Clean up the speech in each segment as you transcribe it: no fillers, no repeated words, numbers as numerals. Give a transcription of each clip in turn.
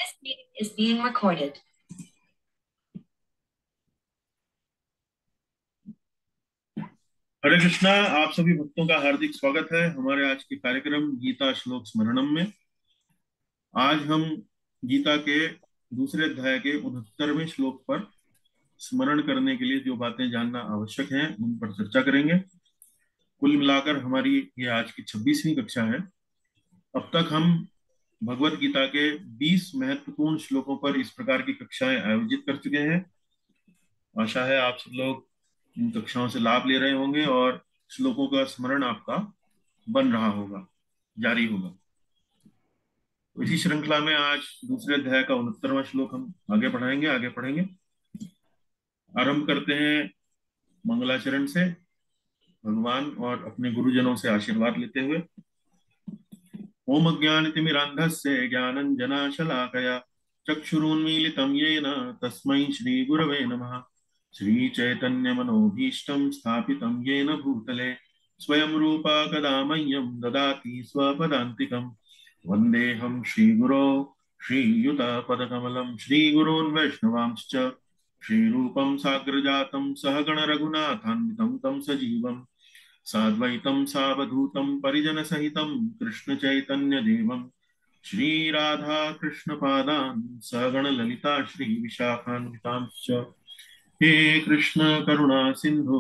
This meeting is being recorded. हरे कृष्णा। आप सभी भक्तों का हार्दिक स्वागत है हमारे आज के कार्यक्रम गीता श्लोक स्मरणम में। आज हम गीता के दूसरे अध्याय के 69वें श्लोक पर स्मरण करने के लिए जो बातें जानना आवश्यक हैं उन पर चर्चा करेंगे। कुल मिलाकर हमारी ये आज की 26वीं कक्षा है। अब तक हम भगवत गीता के 20 महत्वपूर्ण श्लोकों पर इस प्रकार की कक्षाएं आयोजित कर चुके हैं। आशा है आप सब लोग इन कक्षाओं से लाभ ले रहे होंगे और श्लोकों का स्मरण आपका बन रहा होगा, जारी होगा। तो इसी श्रृंखला में आज दूसरे अध्याय का 69वां श्लोक हम आगे पढ़ेंगे। आरंभ करते हैं मंगलाचरण से, भगवान और अपने गुरुजनों से आशीर्वाद लेते हुए। ओम अज्ञानतिमिरान्धस्य ज्ञानञ्जनशलाकया चक्षुरुन्मीलितं येन तस्मै श्रीगुरवे नमः। श्रीचैतन्यमनोभीष्टं स्थापितं येन भूतले स्वयं रूपा कदा मह्यं ददाति स्वपदान्तिकम्। वन्देऽहं श्रीगुरो श्रीयुतपदकमलं श्रीगुरून् वैष्णवांश्च श्रीरूपं साग्रजातं सहगण रघुनाथान्वितं तं सजीवम् साद्वैतं सावधूतं परिजनसहितं कृष्णचैतन्यदेवं श्रीराधा कृष्णपादान् सगण ललिता श्रीविशाखान्वितांश्च। हे कृष्ण करुणा सिंधु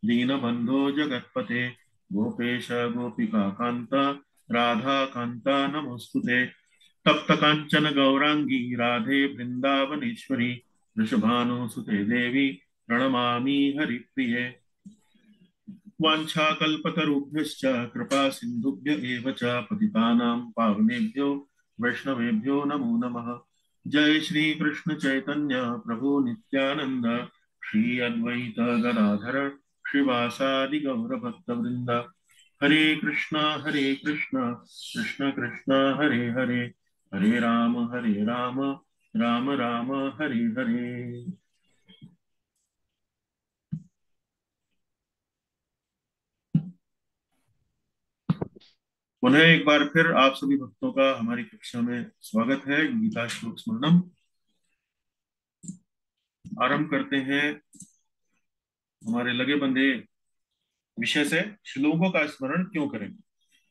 दीनबंधो जगत्पते गोपेश गोपिका कांता राधा कांता नमोस्तुते। तप्त कांचन गौरांगी राधे वृंदावनेश्वरी वृषभानुसुते देवी प्रणमामि हरिप्रिये। वाञ्छाकल्पतरुभ्यश्च कृपा सिन्धुभ्य एव च पतितानां पावनेभ्यो वैष्णवेभ्यो नमो नमः। जय श्री कृष्ण चैतन्य प्रभु नित्यानंद श्री अद्वैत गदाधर श्रीवासादि गौर भक्त वृंद। हरे कृष्णा कृष्ण कृष्ण हरे हरे हरे राम राम राम हरे हरे। पुनः एक बार फिर आप सभी भक्तों का हमारी कक्षा में स्वागत है। गीता श्लोक स्मरणम आरंभ करते हैं हमारे लगे बंधे विषय से, श्लोकों का स्मरण क्यों करें।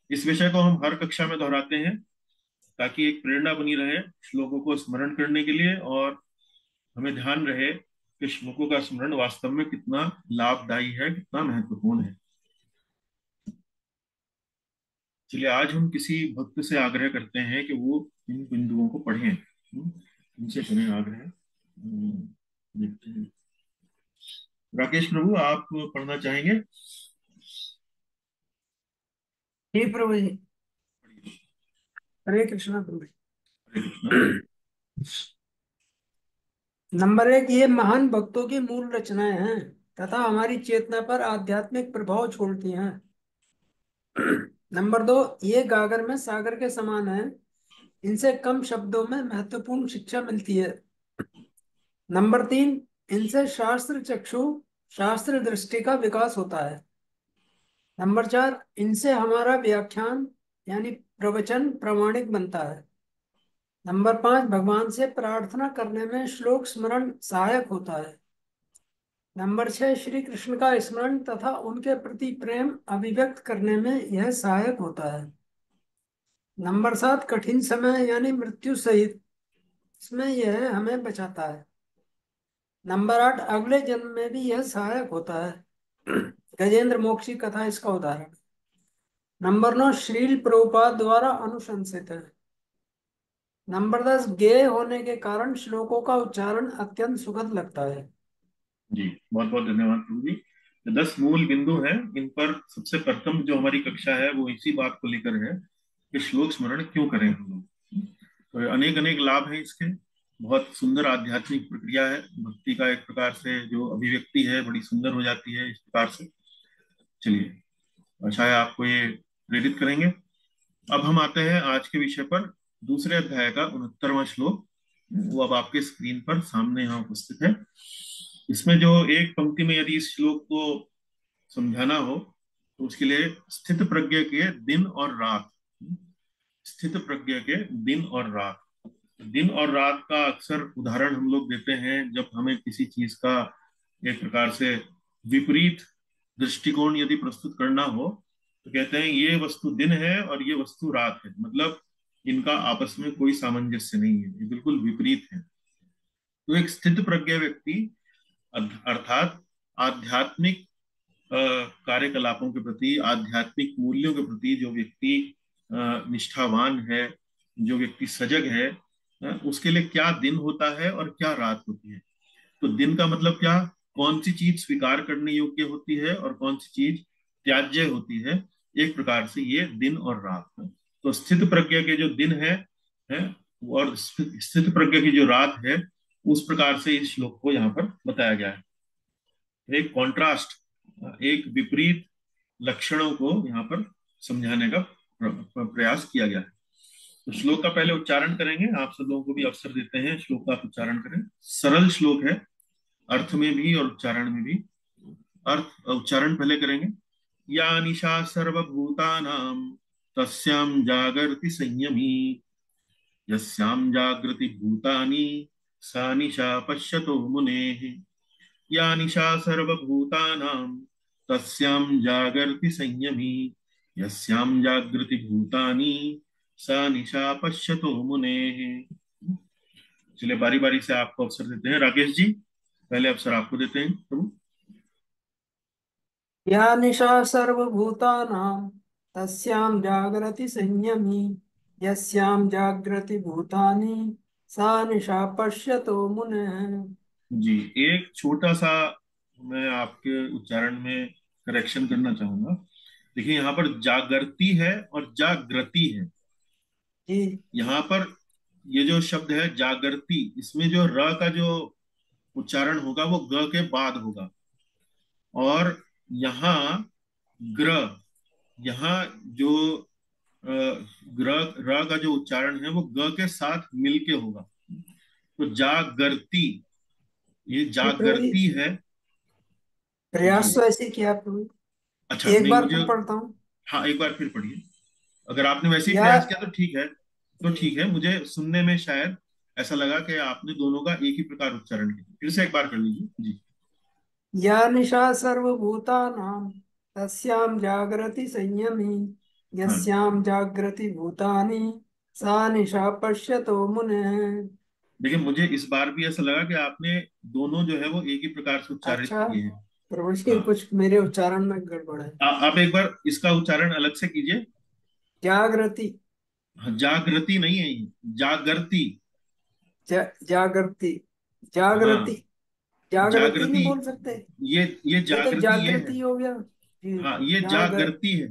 इस विषय को हम हर कक्षा में दोहराते हैं ताकि एक प्रेरणा बनी रहे श्लोकों को स्मरण करने के लिए, और हमें ध्यान रहे कि श्लोकों का स्मरण वास्तव में कितना लाभदायी है, कितना महत्वपूर्ण है। चलिए आज हम किसी भक्त से आग्रह करते हैं कि वो इन बिंदुओं को पढ़ें। इनसे करें आग्रह। देखते हैं, राकेश प्रभु आप पढ़ना चाहेंगे? हे प्रभु जी। हरे कृष्णा प्रभु। हरे कृष्णा। नंबर 1, ये महान भक्तों की मूल रचनाएं हैं तथा हमारी चेतना पर आध्यात्मिक प्रभाव छोड़ती हैं। नंबर 2, ये गागर में सागर के समान है, इनसे कम शब्दों में महत्वपूर्ण शिक्षा मिलती है। नंबर 3, इनसे शास्त्र चक्षु शास्त्र दृष्टि का विकास होता है। नंबर 4, इनसे हमारा व्याख्यान यानी प्रवचन प्रमाणिक बनता है। नंबर 5, भगवान से प्रार्थना करने में श्लोक स्मरण सहायक होता है। नंबर 6, श्री कृष्ण का स्मरण तथा उनके प्रति प्रेम अभिव्यक्त करने में यह सहायक होता है। नंबर 7, कठिन समय यानी मृत्यु सहित इसमें यह हमें बचाता है। नंबर 8, अगले जन्म में भी यह सहायक होता है। गजेंद्र मोक्ष की कथा इसका उदाहरण। नंबर 9, श्रील प्रभुपाद द्वारा अनुशंसित है। नंबर 10, गेय होने के कारण श्लोकों का उच्चारण अत्यंत सुखद लगता है। जी बहुत बहुत धन्यवाद प्रभु जी। 10 मूल बिंदु हैं, इन पर सबसे प्रथम जो हमारी कक्षा है वो इसी बात को लेकर है कि श्लोक स्मरण क्यों करें हम लोग। तो अनेक अनेक लाभ हैं इसके। बहुत सुंदर आध्यात्मिक प्रक्रिया है, भक्ति का एक प्रकार से जो अभिव्यक्ति है बड़ी सुंदर हो जाती है इस प्रकार से। चलिए अच्छा है, आपको ये प्रेरित करेंगे। अब हम आते हैं आज के विषय पर। दूसरे अध्याय का 69वां श्लोक वो अब आपके स्क्रीन पर सामने यहाँ उपस्थित है। इसमें जो एक पंक्ति में यदि इस श्लोक को समझाना हो तो उसके लिए स्थित प्रज्ञ के दिन और रात, स्थित प्रज्ञ के दिन और रात, दिन और रात का अक्सर उदाहरण हम लोग देते हैं जब हमें किसी चीज का एक प्रकार से विपरीत दृष्टिकोण यदि प्रस्तुत करना हो, तो कहते हैं ये वस्तु दिन है और ये वस्तु रात है, मतलब इनका आपस में कोई सामंजस्य नहीं है, ये बिल्कुल विपरीत है। तो एक स्थित प्रज्ञ व्यक्ति अर्थात आध्यात्मिक कार्यकलापों के प्रति, आध्यात्मिक मूल्यों के प्रति जो व्यक्ति निष्ठावान है, जो व्यक्ति सजग है, उसके लिए क्या दिन होता है और क्या रात होती है। तो दिन का मतलब क्या, कौन सी चीज स्वीकार करने योग्य होती है और कौन सी चीज त्याज्य होती है, एक प्रकार से ये दिन और रात है। तो स्थित प्रज्ञा के जो दिन है और स्थित प्रज्ञा की जो रात है, उस प्रकार से इस श्लोक को यहाँ पर बताया गया है। एक कॉन्ट्रास्ट, एक विपरीत लक्षणों को यहाँ पर समझाने का प्रयास किया गया है। तो श्लोक का पहले उच्चारण करेंगे, आप सब लोगों को भी अवसर देते हैं श्लोक का उच्चारण करें। सरल श्लोक है, अर्थ में भी और उच्चारण में भी। अर्थ उच्चारण पहले करेंगे। या निशा सर्वभूतानां तस्यां जागर्ति संयमी, यस्यां जागृति भूतानि सा निशा पश्यतो मुनेः। या निशा सर्वभूतानां तस्यां जागर्ति संयमी, यस्यां जागृति भूतानि सा निशा पश्यतो मुनेः। चलिए बारी बारी से आपको अवसर देते हैं। राकेश जी, पहले अवसर आपको देते हैं प्रभु। या निशा सर्वभूतानां तस्यां जागरति संयमी, यस्यां जागृति भूतानि सा निशा पश्यतो मुनेः। जी, एक छोटा सा मैं आपके उच्चारण में करेक्शन करना चाहूंगा। देखिए यहाँ पर जागृति है और जागृति है। जी। यहाँ पर ये जो शब्द है जागृति, इसमें जो र का जो उच्चारण होगा वो ग के बाद होगा, और यहाँ ग्र, यहाँ जो ग्र र का जो उच्चारण है वो ग के साथ मिलके होगा। तो जागृति, ये जी प्रभु जी, जागृति है। प्रयास जी, तो ऐसे ही किया प्रभु। अच्छा, एक नहीं बार मुझे, फिर पढ़ता हूँ। हाँ एक बार फिर पढ़िए। अगर आपने वैसे ही या प्रयास किया तो ठीक है, तो जी, ठीक है। मुझे सुनने में शायद ऐसा लगा कि आपने दोनों का एक ही प्रकार उच्चारण किया। फिर से एक बार कर लीजिए जी। या निशा सर्वभूतानां तस्यां जागरति संयमी, हाँ, यस्यां जागृति भूतानि सा निशा पश्यतो मुनेः। देखिए मुझे इस बार भी ऐसा लगा कि आपने दोनों जो है वो एक ही प्रकार से उच्चारित अच्छा किए हैं। प्रभु जी, हाँ, कुछ मेरे उच्चारण में गड़बड़ है। आप एक बार इसका उच्चारण अलग से कीजिए। जागृति, हाँ, जागृति नहीं है ये, जागृति। जागृति, जागृति, हाँ, जागृति नहीं जागृति, बोल सकते? ये ये तो जागृति ये है। जागृति हो गया जी। हाँ, ये जागर जागृति है,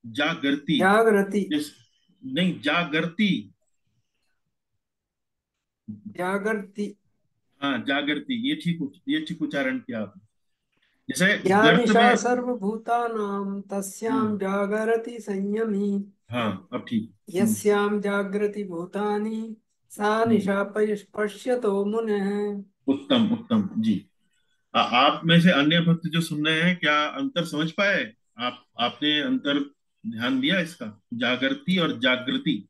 जागृति। जागृति, जिस, नहीं जागृति। जागृति। हाँ जागृति, ये ठीक उच्चारण किया आपने। जैसे या गर्त निशा में, सर्वभूतानां तस्यां हम्म, जागरति संयमी, हाँ अब ठीक। यस्यां जागृति भूतानि सा हम्म, निशा पश्यतो मुनेः। उत्तम उत्तम जी। आप में से अन्य भक्त जो सुन रहे हैं, क्या अंतर समझ पाए? आपने अंतर ध्यान दिया इसका, जागृति और जागृति?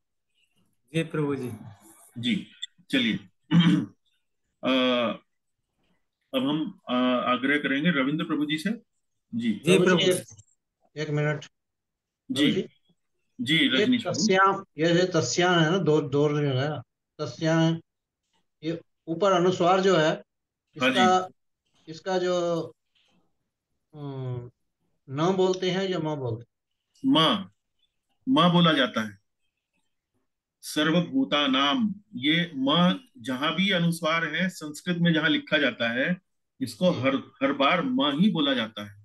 जी प्रभु जी। जी, चलिए। अ, अब हम आग्रह करेंगे रविंद्र प्रभु जी से। जी जी प्रभु जी, प्रभु जी। एक मिनट। जी। प्रभु जी, जी ये रजनीश प्रभु। तस्याम, ये जो तस्याम है ना, दो दो जो है ना, तस्याम, ये ऊपर अनुस्वार जो है, हाँ इसका जी। इसका जो न बोलते हैं या म बोलते माँ, माँ बोला जाता है। सर्वभूता नाम, ये माँ जहां भी अनुस्वार है संस्कृत में जहां लिखा जाता है, इसको हैं? हर हर बार माँ ही बोला जाता है।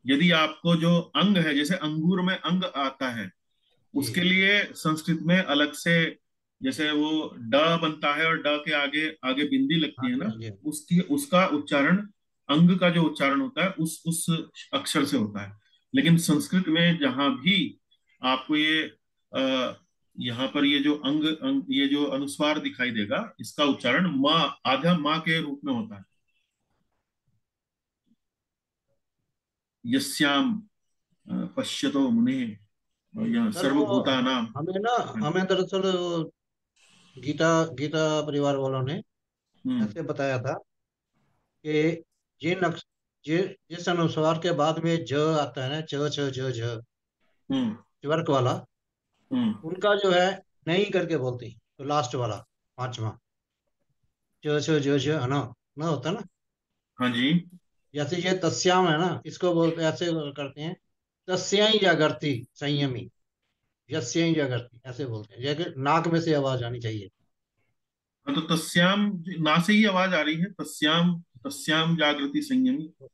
यदि आपको जो अंग है, जैसे अंगूर में अंग आता है, जी उसके लिए संस्कृत में अलग से, जैसे वो ड बनता है और ड के आगे आगे बिंदी लगती हाँ है जी, ना, हाँ जी। उसकी उसका उच्चारण, अंग का जो उच्चारण होता है उस अक्षर से होता है। लेकिन संस्कृत में जहां भी आपको ये यहाँ पर ये जो ये जो अनुस्वार दिखाई देगा, इसका उच्चारण माँ, आधा माँ के रूप में होता है। यस्याम पश्यतो मुने, या सर वो सर्वभूता नाम। हमें ना, हमें दरअसल गीता गीता परिवार वालों ने हम्म ऐसे बताया था कि जिन जिस अनुस्वार के बाद में ज आता है ना, च छ ज झ, हम्म वर्क वाला, हम्म। उनका जो है नहीं करके बोलती, तो लास्ट वाला पांचवा च छ ज झ है ना होता ना। हाँ जी। जैसे ये तस्याम है ना, इसको बोलते ऐसे करते हैं, तस्याई जागरती संयमी, यस्याई जागरती, ऐसे बोलते हैं, जैसे नाक में से आवाज आनी चाहिए। हाँ, तो तस्याम, ना से ही आवाज आ रही है, तस्याम, तस्याम जागृति संयमी। तो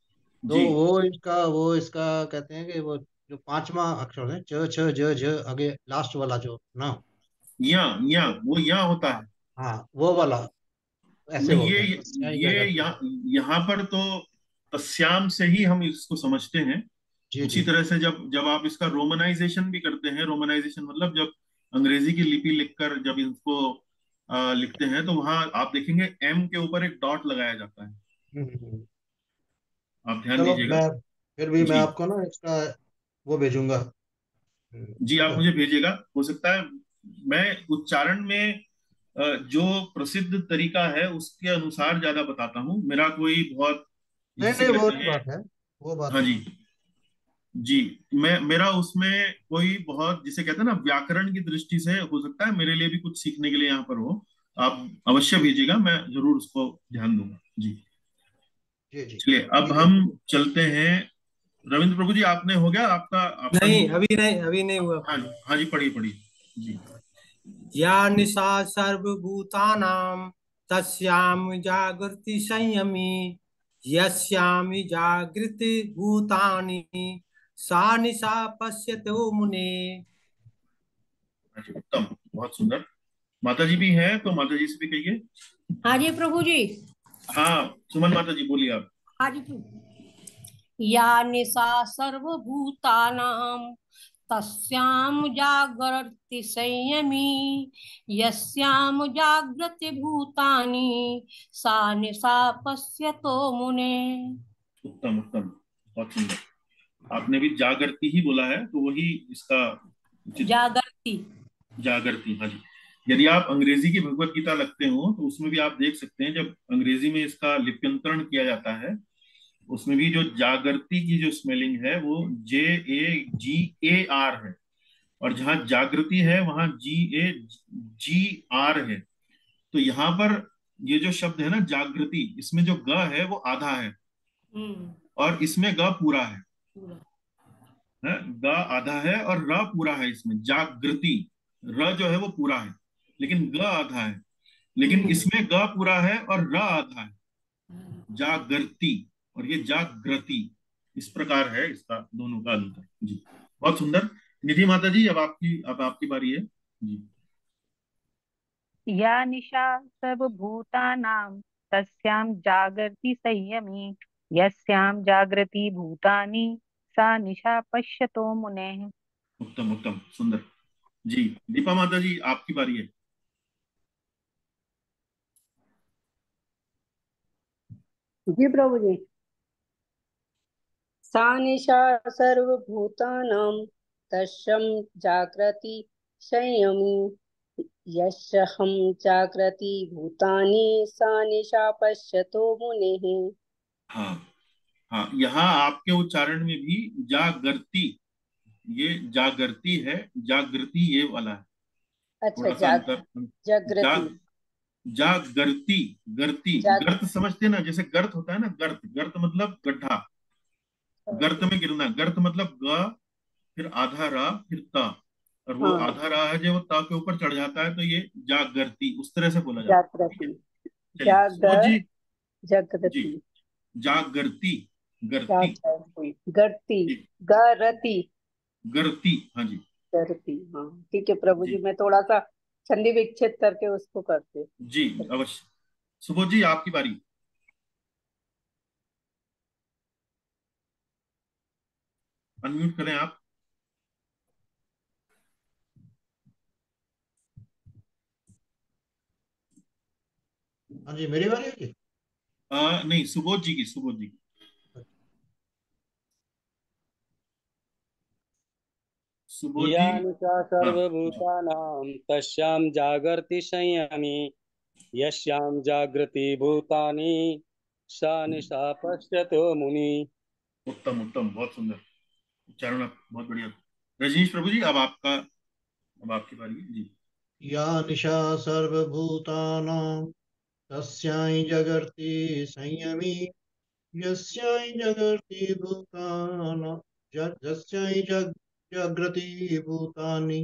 जी। वो इसका कहते हैं कि वो जो पांचवा अक्षर है, च छ ज झ, आगे लास्ट वाला जो ना, या वो, वो या होता हाँ है। हाँ, वो वाला ऐसे नहीं, बोलते हैं, तस्याई ये जागरती। यहाँ पर तो तस्याम से ही हम इसको समझते हैं। जी उसी जी। तरह से जब जब आप इसका रोमनाइजेशन भी करते हैं, रोमनाइजेशन मतलब जब अंग्रेजी की लिपि लिखकर जब इसको लिखते हैं, तो वहां आप देखेंगे एम के ऊपर एक डॉट लगाया जाता है। हम्म। आप ध्यान चलो दीजिएगा। मैं, फिर भी मैं जी। आपको ना इसका वो भेजूंगा। जी, आप देखो। मुझे भेजिएगा। हो सकता है मैं उच्चारण में जो प्रसिद्ध तरीका है उसके अनुसार ज्यादा बताता हूँ, मेरा कोई बहुत, नहीं जिसे नहीं, वो कहते नहीं हैं। बात है, वो बात हाँ नहीं जी। है। जी। मेरा उसमें कोई बहुत, जिसे कहते हैं ना, व्याकरण की दृष्टि से हो सकता है मेरे लिए भी कुछ सीखने के लिए यहाँ पर हो। आप अवश्य भेजिएगा, मैं जरूर उसको ध्यान दूंगा जी। जी जी। चलिए, अब ठीक है। हम चलते हैं। रविंद्र प्रभु जी, आपने हो गया आपका आपका नहीं, निधि? अभी नहीं हुआ हाँ प्रभु। हाँ जी, पढ़िए पढ़िए। जी। या निशा सर्वभूतानां तस्यां जागृति संयमी, यस्यां जागृति भूतानि सा निशा पश्यतो मुने। हाँ जी, उत्तम, बहुत सुंदर। माता जी भी हैं तो माता जी से भी कहिए। हाँ जी प्रभु जी। हाँ, सुमन माता जी बोलिए आप। हाँ जी प्रभु। या निशा सर्वभूतानां तस्यां जागर्ति संयमी, यस्यां जागृति भूतानि सा निशा पश्यतो मुने। उत्तम उत्तम, बहुत सुंदर। आपने भी जागृति ही बोला है, तो वही इसका उचित। जागर्ति। जागृति, हाँ जी। यदि आप अंग्रेजी की भगवत गीता लगते हो तो उसमें भी आप देख सकते हैं, जब अंग्रेजी में इसका लिप्यंतरण किया जाता है, उसमें भी जो जागृति की जो स्पेलिंग है वो JAGAR है। और जहाँ जागृति है वहां GAGR है। तो यहाँ पर ये जो शब्द है ना जागृति, इसमें जो ग है वो आधा है, हम्म। और इसमें ग पूरा पूरा। है। ग आधा है और र पूरा है इसमें, जागृति। र जो है वो पूरा है, लेकिन ग आधा है। लेकिन हम्म। इसमें ग पूरा है और र आधा है, जागृति। और ये जागृति, इस प्रकार है इसका दोनों का अंतर जी। बहुत सुंदर। निधि माता जी, अब आपकी बारी है जी। या निशा सर्वभूतानां तस्यां जागर्ति संयमी, यस्यां जागृति भूतानि सा निशा पश्यतो मुनेः। उत्तम उत्तम, सुंदर। जी, दीपा माता जी, आपकी बारी है। जी प्रभु जी। सा निशा सर्वभूतानां तस्यं जागृति संयमी, यस्यहं जागृति भूतानि सा निशा पश्यतो मुनेः। हाँ हाँ, यहाँ आपके उच्चारण में भी जागृति, ये जागृति है, जागृति ये वाला है। अच्छा, थोड़ा सा अंतर। जागृति। जाग जागृति, गर्ती, जाग गर्त समझते हैं ना, जैसे गर्त होता है ना, गर्त, गर्त मतलब गड्ढा। गर्त में गिरना, गर्त मतलब ग, फिर आधा रा, फिर ता। और वो हाँ, आधा रा है जो त के ऊपर चढ़ जाता है, तो ये जागृति, उस तरह से बोला जाता है। ठीक जागृति। है। चलिए सुबोध जागर जी। जी। जागृति। जागृति, गर्ती। जागृति गरती। ठीक। गरती। गर्ती, हाँ जी। गरती, हाँ ठीक है प्रभु जी, जी मैं थोड़ा सा संधि विच्छेद करके उसको करती हूँ। जी, अवश्य। सुबोध जी, आपकी बारी। अनम्यूट करें आप। हाँ जी, मेरी बारी है जी। नहीं, सुबोध जी की, सुबोध जी की। सुबोध जी। या निशा हाँ जी। सर्वभूतानां तस्यां जागर्ति संयमी यस्यां जागृति भूतानि सा निशा पश्यतो मुनि। उत्तम उत्तम, बहुत सुंदर उच्चारण, आप बहुत बढ़िया। रजनीश प्रभु जी, अब आपकी बारी है जी। या निशा सर्वभूतानां तस्यै जगर्ति संयमी यस्यै जगर्ति भूतानि यस्यै जागृति भूतानि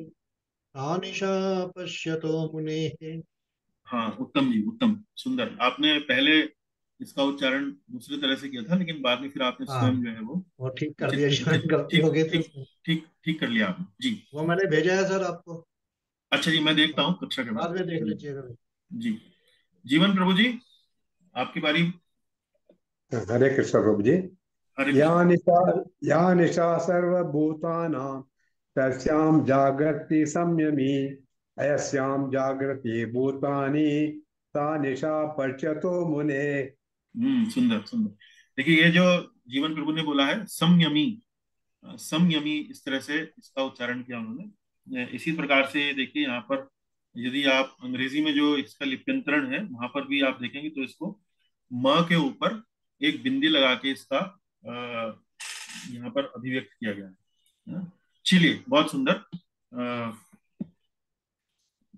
सा निशा पश्यतो मुनेः। हाँ उत्तम जी, उत्तम सुंदर। आपने पहले इसका उच्चारण दूसरी तरह से किया था, लेकिन बाद में फिर आपने हाँ, स्वयं जो है वो वो ठीक कर उचित दिया, उचित गलती हो ठीक गई थी ठीक उसमें। ठीक ठीक कर लिया आपने जी। वो मैंने भेजा है सर आपको, अच्छा जी, मैं देखता हूँ कक्षा के बाद बाद में देख जी। लीजिएगा। जी, जीवन प्रभु जी, आपकी बारी। हरे कृष्ण प्रभु जी। हरे या कृष्ण। निशा या निशा सर्वभूतानां तस्यां जागर्ति संयमी अयस्यां जागृति भूतानि सा निशा पश्यतो मुने। सुंदर सुंदर। देखिए, ये जो जीवन प्रभु ने बोला है संयमी, संयमी, इस तरह से इसका उच्चारण किया उन्होंने। इसी प्रकार से देखिए यहाँ पर, यदि आप अंग्रेजी में जो इसका लिप्यंतरण है वहां पर भी आप देखेंगे तो इसको म के ऊपर एक बिंदी लगा के इसका यहाँ पर अभिव्यक्त किया गया है। चलिए, बहुत सुंदर।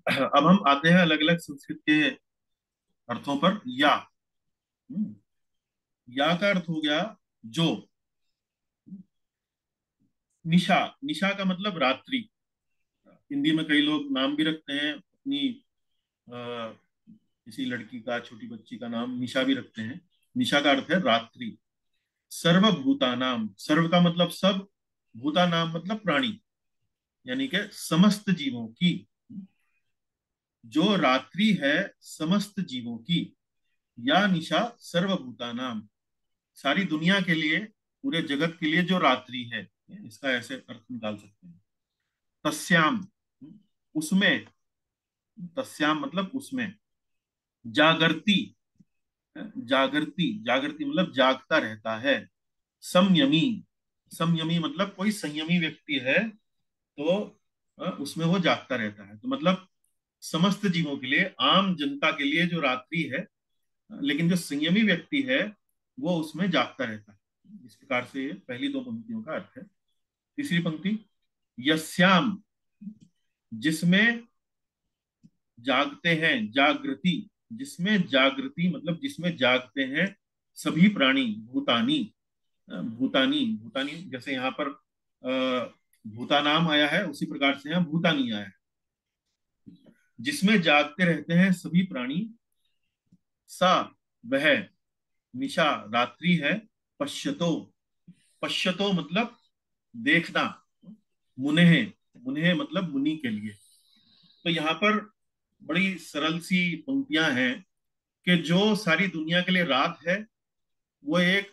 अब हम आते हैं अलग अलग संस्कृत के अर्थों पर। हम्म, या का अर्थ हो गया जो। निशा, निशा का मतलब रात्रि। हिंदी में कई लोग नाम भी रखते हैं अपनी, अ, किसी लड़की का, छोटी बच्ची का नाम निशा भी रखते हैं। निशा का अर्थ है रात्रि। सर्वभूतानाम, सर्व का मतलब सब, भूतानाम मतलब प्राणी, यानी कि समस्त जीवों की। जो रात्रि है समस्त जीवों की। या निशा सर्वभूतानाम, सारी दुनिया के लिए, पूरे जगत के लिए जो रात्रि है, इसका ऐसे अर्थ निकाल सकते हैं। तस्याम, उसमें, तस्याम मतलब उसमें। जागर्ति, जागृति, जागृति मतलब जागता रहता है। संयमी, संयमी मतलब कोई संयमी व्यक्ति है तो उसमें वो जागता रहता है। तो मतलब समस्त जीवों के लिए, आम जनता के लिए जो रात्रि है, लेकिन जो संयमी व्यक्ति है वो उसमें जागता रहता है। इस प्रकार से ये पहली दो पंक्तियों का अर्थ है। तीसरी पंक्ति, यस्याम, जिसमें जागते हैं, जागृति, जिसमें जागृति मतलब जिसमें जागते हैं सभी प्राणी, भूतानी, भूतानी, भूतानी जैसे यहाँ पर भूतानाम आया है, उसी प्रकार से यहाँ भूतानी आया है। जिसमें जागते रहते हैं सभी प्राणी, सा वह, निशा रात्रि है, पश्यतो, पश्यतो मतलब देखना, मुनेह, मुनेह मतलब मुनि के लिए। तो यहाँ पर बड़ी सरल सी पंक्तियां हैं कि जो सारी दुनिया के लिए रात है, वो एक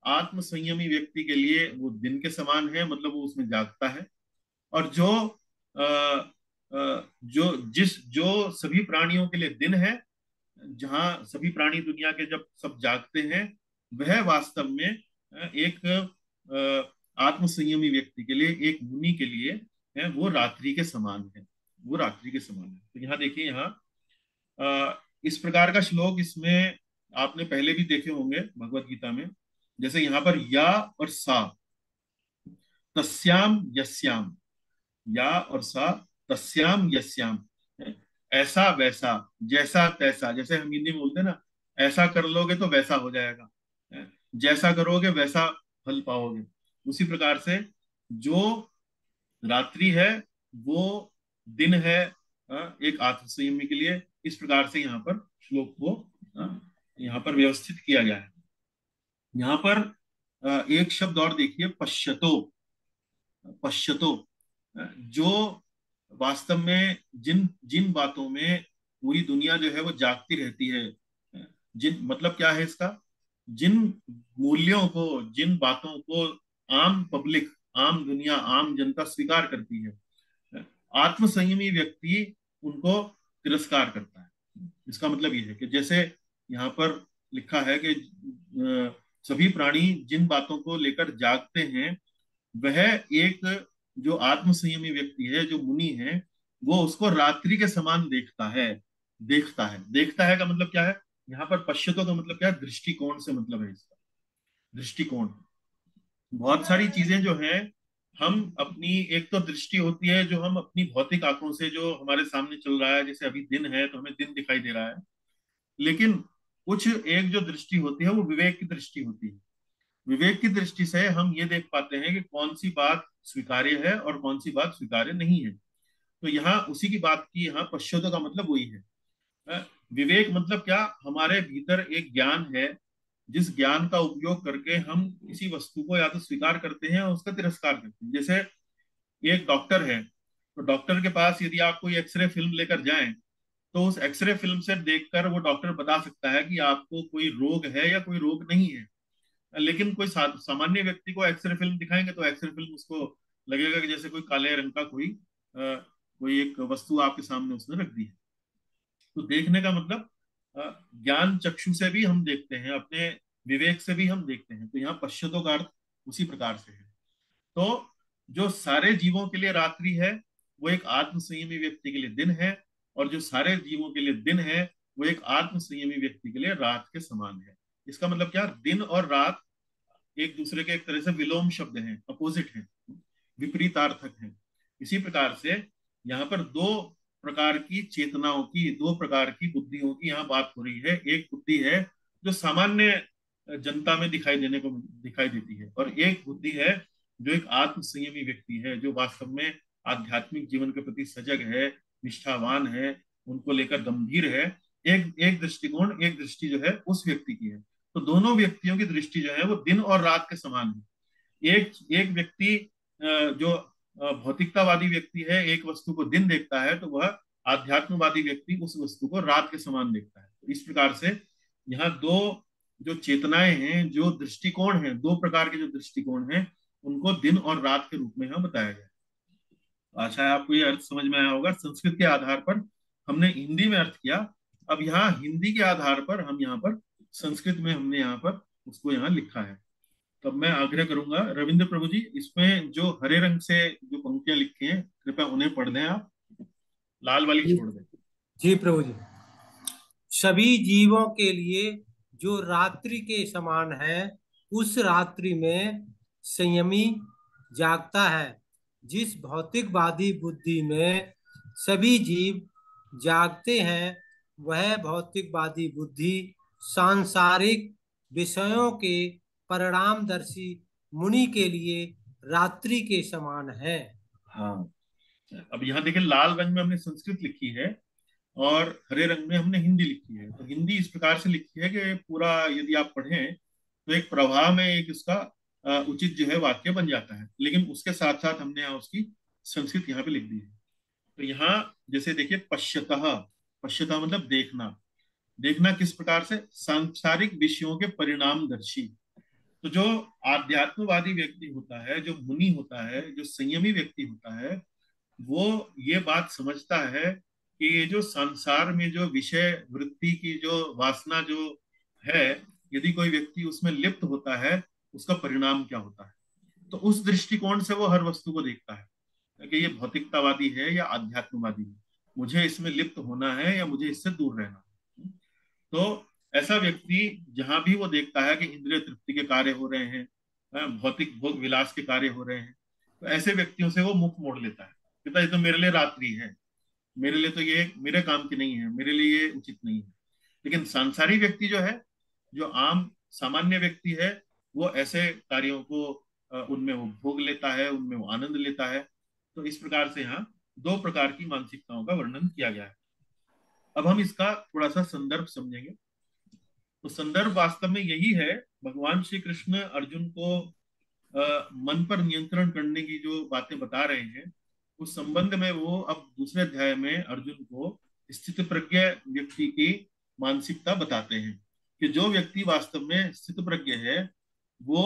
आत्म संयमी व्यक्ति के लिए वो दिन के समान है, मतलब वो उसमें जागता है। और जो जो सभी प्राणियों के लिए दिन है, जहां सभी प्राणी दुनिया के जब सब जागते हैं, वह वास्तव में एक आत्म संयमी व्यक्ति के लिए, एक मुनि के लिए है, वो रात्रि के समान है, वो रात्रि के समान है। तो यहाँ देखिए, यहाँ इस प्रकार का श्लोक इसमें आपने पहले भी देखे होंगे भगवत गीता में। जैसे यहाँ पर या और सा, तस्याम यस्याम, या और सा, तस्याम यस्याम, ऐसा वैसा, जैसा तैसा, जैसे हम हिंदी में बोलते हैं ना, ऐसा कर लोगे तो वैसा हो जाएगा, जैसा करोगे वैसा फल पाओगे। उसी प्रकार से जो रात्रि है वो दिन है एक आत्म संयमी के लिए। इस प्रकार से यहाँ पर श्लोक को यहाँ पर व्यवस्थित किया गया है। यहाँ पर एक शब्द और देखिए, पश्यतो, पश्यतो, जो वास्तव में जिन जिन बातों में पूरी दुनिया जो है वो जागती रहती है, जिन मतलब क्या है इसका, जिन मूल्यों को, जिन बातों को आम पब्लिक, आम दुनिया, आम जनता स्वीकार करती है, आत्म संयमी व्यक्ति उनको तिरस्कार करता है। इसका मतलब ये है कि जैसे यहाँ पर लिखा है कि सभी प्राणी जिन बातों को लेकर जागते हैं, वह एक जो आत्मसंयमी व्यक्ति है, जो मुनि है, वो उसको रात्रि के समान देखता है। देखता है का मतलब क्या है? यहाँ पर पश्यतो का मतलब क्या है? दृष्टिकोण से मतलब है इसका। दृष्टिकोण, बहुत सारी चीजें जो है, हम अपनी, एक तो दृष्टि होती है जो हम अपनी भौतिक आंखों से जो हमारे सामने चल रहा है, जैसे अभी दिन है तो हमें दिन दिखाई दे रहा है। लेकिन कुछ एक जो दृष्टि होती है वो विवेक की दृष्टि होती है। विवेक की दृष्टि से हम ये देख पाते हैं कि कौन सी बात स्वीकार्य है और कौन सी बात स्वीकार्य नहीं है। तो यहाँ उसी की बात की, यहाँ पश्चात का मतलब वही है। विवेक मतलब क्या? हमारे भीतर एक ज्ञान है, जिस ज्ञान का उपयोग करके हम किसी वस्तु को या तो स्वीकार करते हैं और उसका तिरस्कार करते हैं। जैसे एक डॉक्टर है, तो डॉक्टर के पास यदि आप कोई एक्सरे फिल्म लेकर जाएं, तो उस एक्सरे फिल्म से देखकर वो डॉक्टर बता सकता है कि आपको कोई रोग है या कोई रोग नहीं है। लेकिन कोई सामान्य व्यक्ति को एक्सरे फिल्म दिखाएंगे तो एक्सरे फिल्म उसको लगेगा कि जैसे कोई काले रंग का कोई एक वस्तु आपके सामने उसने रख दी है। तो देखने का मतलब ज्ञान चक्षु से भी हम देखते हैं, अपने विवेक से भी हम देखते हैं। तो यहाँ पश्चातों का अर्थ उसी प्रकार से है। तो जो सारे जीवों के लिए रात्रि है, वो एक आत्म संयमी व्यक्ति के लिए दिन है, और जो सारे जीवों के लिए दिन है, वो एक आत्म संयमी व्यक्ति के लिए रात के समान है। इसका मतलब क्या? दिन और रात एक दूसरे के एक तरह से विलोम शब्द हैं, अपोजिट हैं, विपरीतार्थक हैं। इसी प्रकार से यहाँ पर दो प्रकार की चेतनाओं की, दो प्रकार की बुद्धियों की यहाँ बात हो रही है। एक बुद्धि है जो सामान्य जनता में दिखाई देती है, और एक बुद्धि है जो एक आत्म संयमी व्यक्ति है, जो वास्तव में आध्यात्मिक जीवन के प्रति सजग है, निष्ठावान है, उनको लेकर गंभीर है। एक दृष्टिकोण, एक दृष्टि जो है उस व्यक्ति की है। तो दोनों व्यक्तियों की दृष्टि जो है वो दिन और रात के समान है। एक एक व्यक्ति जो भौतिकतावादी व्यक्ति है, एक वस्तु को दिन देखता है, तो वह आध्यात्मवादी व्यक्ति उस वस्तु को रात के समान देखता है। तो इस प्रकार से यहाँ दो जो चेतनाएं हैं, जो दृष्टिकोण हैं, दो प्रकार के जो दृष्टिकोण हैं, उनको दिन और रात के रूप में यहाँ बताया गया है। आशा है आपको ये अर्थ समझ में आया होगा। संस्कृत के आधार पर हमने हिंदी में अर्थ किया, अब यहाँ हिंदी के आधार पर हम यहाँ पर संस्कृत में हमने यहाँ पर उसको यहाँ लिखा है। तब मैं आग्रह करूंगा रविंद्र प्रभु जी, इसमें जो हरे रंग से जो पंक्तियां लिखी हैं, कृपया उन्हें पढ़ दें आप, लाल वाली छोड़ दें। जी प्रभु जी। सभी जीवों के लिए जो रात्रि के समान है, उस रात्रि में संयमी जागता है। जिस भौतिकवादी बुद्धि में सभी जीव जागते हैं, वह भौतिकवादी बुद्धि सांसारिक विषयों के परिणामदर्शी मुनि के लिए रात्रि के समान है। हाँ, अब यहाँ देखिए, लाल रंग में हमने संस्कृत लिखी है और हरे रंग में हमने हिंदी लिखी है। तो हिंदी इस प्रकार से लिखी है कि पूरा यदि आप पढ़ें तो एक प्रवाह में एक इसका उचित जो है वाक्य बन जाता है। लेकिन उसके साथ साथ हमने यहाँ उसकी संस्कृत यहाँ पे लिख दी है। तो यहाँ जैसे देखिए, पश्यतः मतलब देखना। देखना किस प्रकार से? सांसारिक विषयों के परिणामदर्शी। तो जो आध्यात्मवादी व्यक्ति होता है, जो मुनि होता है, जो संयमी व्यक्ति होता है, वो ये बात समझता है कि ये जो संसार में जो विषय वृत्ति की जो वासना जो है, यदि कोई व्यक्ति उसमें लिप्त होता है, उसका परिणाम क्या होता है। तो उस दृष्टिकोण से वो हर वस्तु को देखता है कि ये भौतिकतावादी है या आध्यात्मवादी है, मुझे इसमें लिप्त होना है या मुझे इससे दूर रहना है। तो ऐसा व्यक्ति जहां भी वो देखता है कि इंद्रिय तृप्ति के कार्य हो रहे हैं, भौतिक भोग विलास के कार्य हो रहे हैं, तो ऐसे व्यक्तियों से वो मुख मोड़ लेता है, कहता है ये तो मेरे लिए रात्रि है, मेरे लिए तो ये मेरे काम की नहीं है, मेरे लिए ये उचित नहीं है। लेकिन सांसारिक व्यक्ति जो है, जो आम सामान्य व्यक्ति है, वो ऐसे कार्यों को उनमें वो भोग लेता है, उनमें वो आनंद लेता है। तो इस प्रकार से यहाँ दो प्रकार की मानसिकताओं का वर्णन किया गया है। अब हम इसका थोड़ा सा संदर्भ समझेंगे। तो संदर्भ वास्तव में यही है, भगवान श्री कृष्ण अर्जुन को मन पर नियंत्रण करने की जो बातें बता रहे हैं, उस संबंध में वो अब दूसरे अध्याय में अर्जुन को स्थित प्रज्ञ व्यक्ति की मानसिकता बताते हैं कि जो व्यक्ति वास्तव में स्थित प्रज्ञ है, वो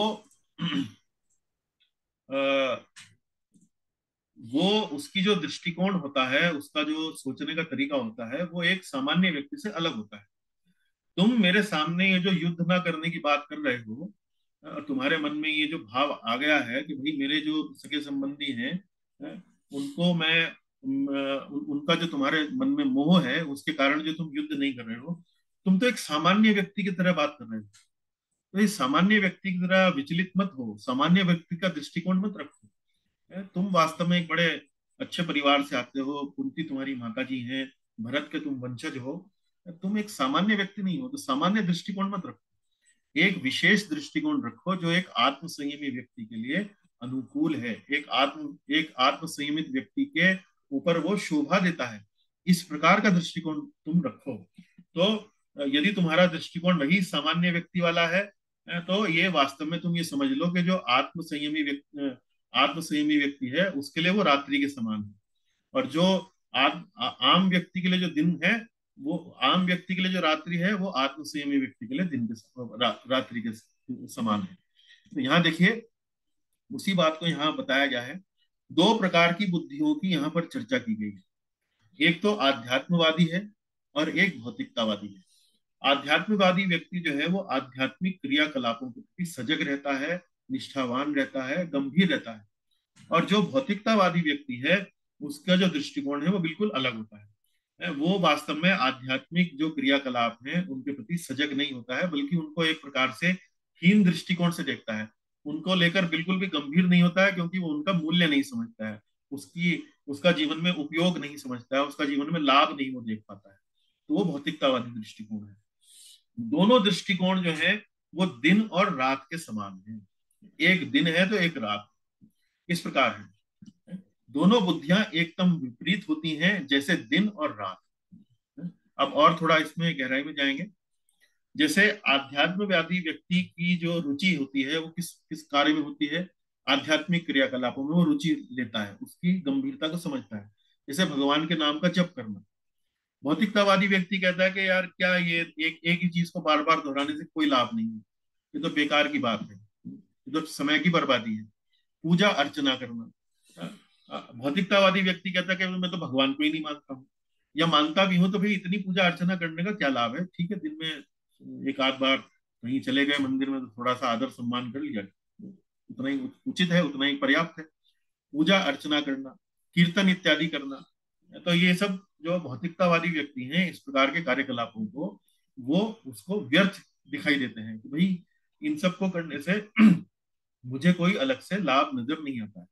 उसकी जो दृष्टिकोण होता है, उसका जो सोचने का तरीका होता है, वो एक सामान्य व्यक्ति से अलग होता है। तुम मेरे सामने ये जो युद्ध ना करने की बात कर रहे हो, और तुम्हारे मन में ये जो भाव आ गया है कि भाई मेरे जो सगे संबंधी हैं उनको मैं उनका जो तुम्हारे मन में मोह है उसके कारण जो तुम युद्ध नहीं कर रहे हो, तुम तो एक सामान्य व्यक्ति की तरह बात कर रहे हो। तो इस सामान्य व्यक्ति की तरह विचलित मत हो, सामान्य व्यक्ति का दृष्टिकोण मत रखो। तुम वास्तव में एक बड़े अच्छे परिवार से आते हो, कुंती तुम्हारी माता जी हैं, भरत के तुम वंशज हो, तुम एक सामान्य व्यक्ति नहीं हो। तो सामान्य दृष्टिकोण मत रखो, एक विशेष दृष्टिकोण रखो जो एक आत्म संयमी व्यक्ति के लिए अनुकूल है, एक आत्म संयमित व्यक्ति के ऊपर वो शोभा देता है। इस प्रकार का दृष्टिकोण तुम रखो। तो यदि तुम्हारा दृष्टिकोण वही सामान्य व्यक्ति वाला है, तो ये वास्तव में तुम ये समझ लो कि जो आत्म संयमी व्यक्ति है उसके लिए वो रात्रि के समान है, और जो आम व्यक्ति के लिए जो दिन है, वो आम व्यक्ति के लिए जो रात्रि है, वो आत्म संयमी व्यक्ति के लिए दिन के रात्रि के समान है। तो यहाँ देखिए, उसी बात को यहाँ बताया गया है। दो प्रकार की बुद्धियों की यहाँ पर चर्चा की गई है, एक तो आध्यात्मवादी है और एक भौतिकतावादी है। आध्यात्मवादी व्यक्ति जो है वो आध्यात्मिक क्रियाकलापों के प्रति सजग रहता है, निष्ठावान रहता है, गंभीर रहता है। और जो भौतिकतावादी व्यक्ति है उसका जो दृष्टिकोण है वो बिल्कुल अलग होता है। वो वास्तव में आध्यात्मिक जो क्रियाकलाप हैं उनके प्रति सजग नहीं होता है, बल्कि उनको एक प्रकार से हीन दृष्टिकोण से देखता है, उनको लेकर बिल्कुल भी गंभीर नहीं होता है, क्योंकि वो उनका मूल्य नहीं समझता है, उसका जीवन में उपयोग नहीं समझता है, उसका जीवन में लाभ नहीं वो देख पाता है। तो वो भौतिकतावादी दृष्टिकोण है। दोनों दृष्टिकोण जो है वो दिन और रात के समान है, एक दिन है तो एक रात, इस प्रकार है। दोनों बुद्धियां एकदम विपरीत होती हैं, जैसे दिन और रात। अब और थोड़ा इसमें गहराई में जाएंगे। जैसे आध्यात्मवादी व्यक्ति की जो रुचि होती है वो किस किस कार्य में होती है, आध्यात्मिक क्रियाकलापों में वो रुचि लेता है, उसकी गंभीरता को समझता है। जैसे भगवान के नाम का जप करना। भौतिकतावादी व्यक्ति कहता है कि यार क्या ये एक ही चीज को बार बार दोहराने से कोई लाभ नहीं है, ये तो बेकार की बात है, ये तो समय की बर्बादी है। पूजा अर्चना करना, भौतिकतावादी व्यक्ति कहता है कि मैं तो भगवान को ही नहीं मानता हूँ, या मानता भी हूं तो भाई इतनी पूजा अर्चना करने का क्या लाभ है। ठीक है, दिन में एक आध बार कहीं चले गए मंदिर में तो थोड़ा सा आदर सम्मान कर लिया, उतना ही उचित है, उतना ही पर्याप्त है। पूजा अर्चना करना, कीर्तन इत्यादि करना, तो ये सब जो भौतिकतावादी व्यक्ति हैं इस प्रकार के कार्यकलापों को वो उसको व्यर्थ दिखाई देते हैं कि भाई इन सबको करने से मुझे कोई अलग से लाभ नजर नहीं आता है।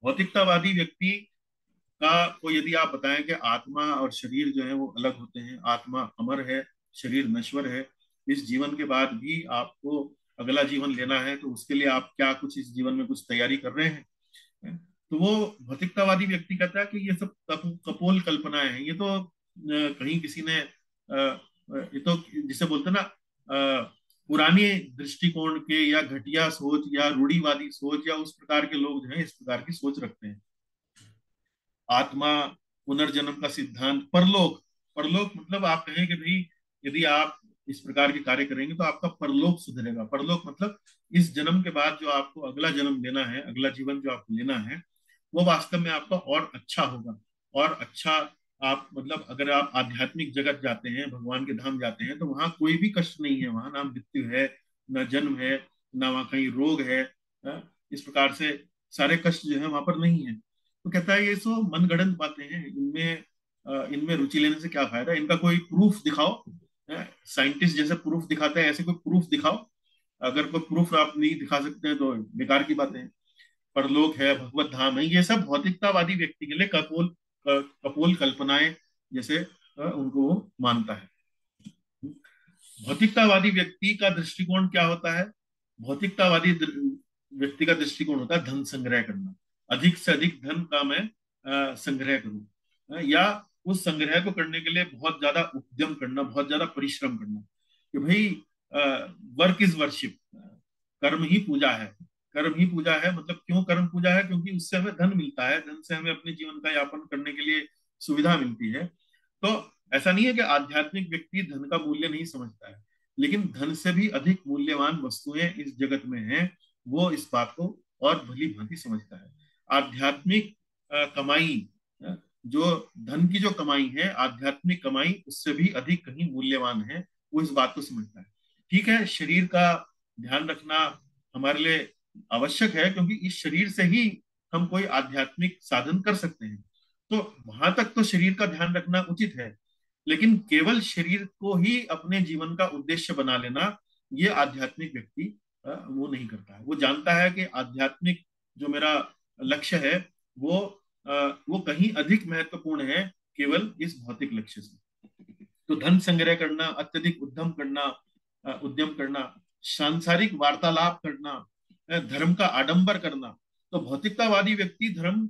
भौतिकतावादी व्यक्ति का को यदि आप बताएं कि आत्मा और शरीर जो है वो अलग होते हैं, आत्मा अमर है, शरीर नश्वर है, इस जीवन के बाद भी आपको अगला जीवन लेना है, तो उसके लिए आप क्या कुछ इस जीवन में कुछ तैयारी कर रहे हैं। तो वो भौतिकतावादी व्यक्ति कहता है कि ये सब कपोल कल्पनाएं हैं, ये तो कहीं किसी ने ये तो जिसे बोलते हैं ना पुरानी दृष्टिकोण के या घटिया सोच या रूढ़िवादी सोच या उस प्रकार के लोग जो है इस प्रकार की सोच रखते हैं। आत्मा, पुनर्जन्म का सिद्धांत, परलोक। परलोक मतलब आप कहें कि भाई यदि आप इस प्रकार के कार्य करेंगे तो आपका परलोक सुधरेगा। परलोक मतलब इस जन्म के बाद जो आपको अगला जन्म लेना है, अगला जीवन जो आपको लेना है, वो वास्तव में आपका और अच्छा होगा। और अच्छा आप मतलब अगर आप आध्यात्मिक जगत जाते हैं, भगवान के धाम जाते हैं, तो वहां कोई भी कष्ट नहीं है, वहां ना मृत्यु है, ना जन्म है, ना वहां कहीं रोग है। इस प्रकार से सारे कष्ट जो है वहां पर नहीं है। तो कहता है ये सो मनगढ़ंत बातें हैं, इनमें रुचि लेने से क्या फायदा, इनका कोई प्रूफ दिखाओ। साइंटिस्ट जैसे प्रूफ दिखाते हैं ऐसे कोई प्रूफ दिखाओ। अगर कोई प्रूफ आप नहीं दिखा सकते हैं तो बेकार की बातें हैं। परलोक है, भगवत धाम है, ये सब भौतिकतावादी व्यक्ति के लिए कपोल कल्पनाएं जैसे उनको मानता है। भौतिकतावादी व्यक्ति का दृष्टिकोण क्या होता है? भौतिकतावादी व्यक्ति का दृष्टिकोण होता है धन संग्रह करना, अधिक से अधिक धन का मैं संग्रह करूं, या उस संग्रह को करने के लिए बहुत ज्यादा उद्यम करना, बहुत ज्यादा परिश्रम करना। कि भाई वर्क इज वर्शिप, कर्म ही पूजा है। कर्म ही पूजा है मतलब क्यों कर्म पूजा है? क्योंकि उससे हमें धन मिलता है, धन से हमें अपने जीवन का यापन करने के लिए सुविधा मिलती है। तो ऐसा नहीं है कि आध्यात्मिक व्यक्ति धन का मूल्य नहीं समझता है, लेकिन धन से भी अधिक मूल्यवान वस्तुएं इस जगत में हैं, वो इस बात को और भली भांति समझता है। आध्यात्मिक कमाई, जो धन की जो कमाई है, आध्यात्मिक कमाई उससे भी अधिक कहीं मूल्यवान है, वो इस बात को समझता है। ठीक है, शरीर का ध्यान रखना हमारे लिए आवश्यक है, क्योंकि इस शरीर से ही हम कोई आध्यात्मिक साधन कर सकते हैं। तो वहां तक तो शरीर का ध्यान रखना उचित है, लेकिन केवल शरीर को ही अपने जीवन का उद्देश्य बना लेना, ये आध्यात्मिक व्यक्ति वो नहीं करता है। वो जानता है कि आध्यात्मिक जो मेरा लक्ष्य है वो वो कहीं अधिक महत्वपूर्ण है केवल इस भौतिक लक्ष्य से। तो धन संग्रह करना, अत्यधिक उद्यम करना, सांसारिक वार्तालाप करना, धर्म का आडंबर करना। तो भौतिकतावादी व्यक्ति धर्म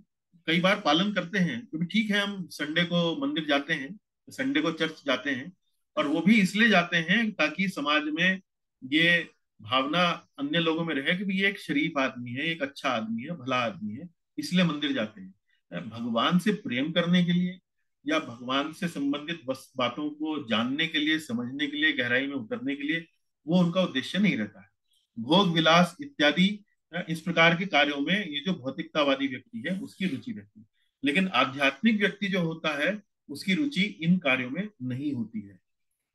कई बार पालन करते हैं, क्योंकि ठीक है हम संडे को मंदिर जाते हैं, संडे को चर्च जाते हैं, और वो भी इसलिए जाते हैं ताकि समाज में ये भावना अन्य लोगों में रहे कि ये एक शरीफ आदमी है, एक अच्छा आदमी है, भला आदमी है, इसलिए मंदिर जाते हैं। भगवान से प्रेम करने के लिए या भगवान से संबंधित बातों को जानने के लिए, समझने के लिए, गहराई में उतरने के लिए वो उनका उद्देश्य नहीं रहता है। भोग विलास इत्यादि इस प्रकार के कार्यों में ये जो भौतिकतावादी व्यक्ति है उसकी रुचि रहती है। लेकिन आध्यात्मिक व्यक्ति जो होता है उसकी रुचि इन कार्यों में नहीं होती है,